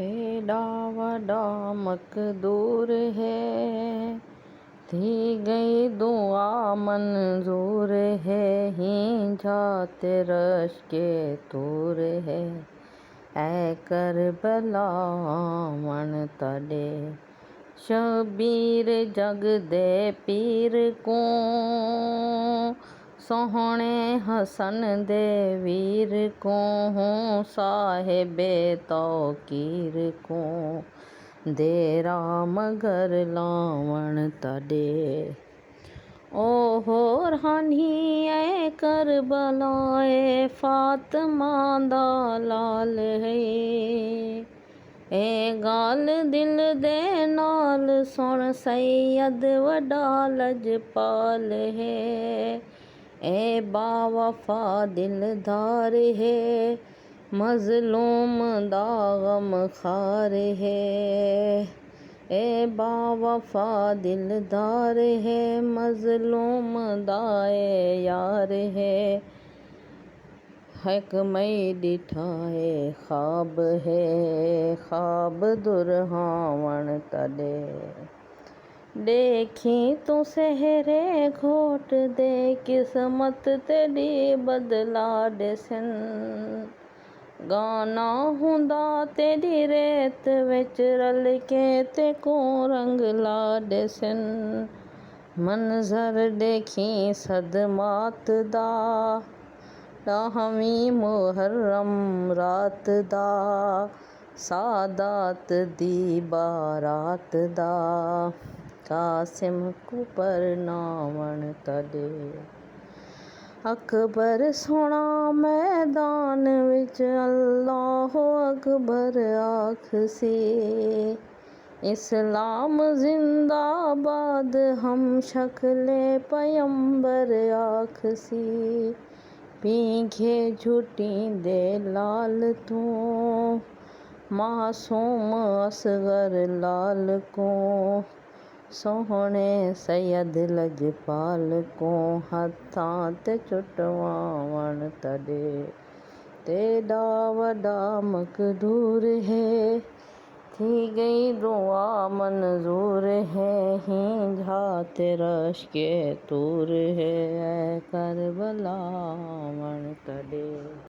तेॾा वॾा मक़दूर है, थी गई दुआ मंजूर है, हींजा तेरश के तूर है। ऐ करबला वण तॾे शबीर जग दे पीर को, सोहणे हसन दे वीर को, साहिबे तौकीर को, देरा मगर लावण तॾे। ओहो रानी ऐ करबला ए फातिमा दा लाल है, ए गाल दिल दे नाल सुण सैयद वॾा लजपाल है, ए बावफा दिलदार है, मज़लूम दा गमखार है, ए बावफा दिलदार है, मज़लूम दा यार है। एक मई डिठा है ख्वाब है, ख्वाब दुरहावण तॾे। देखी तू सहरे घोट दे किस्मत तेरी बदला ॾिसन, गाना हुंदा तेरी रेत विच रल के ते को रंग ला ॾिसन। मंज़र देखी सदमात दा, ॾाहवीं मुहर्रम रात दा, सादात दी बारात दा, कासिम को परनावण तॾे। अकबर सोना मैदान विच अल्लाहो अकबर आखसी, इस्लाम जिंदाबाद हम शक्ले पैगंबर आखसी। पींघे झुटींदे लाल तू, मासूम असगर लाल को, सोहणे सैयद लजपाल को, हथां ते चुटवावण तॾे। तेॾा वॾा मक़दूर है, थी गई दुआ मंजूर है, हींजा तेरश के तूर है। ऐ करबला वण तॾे।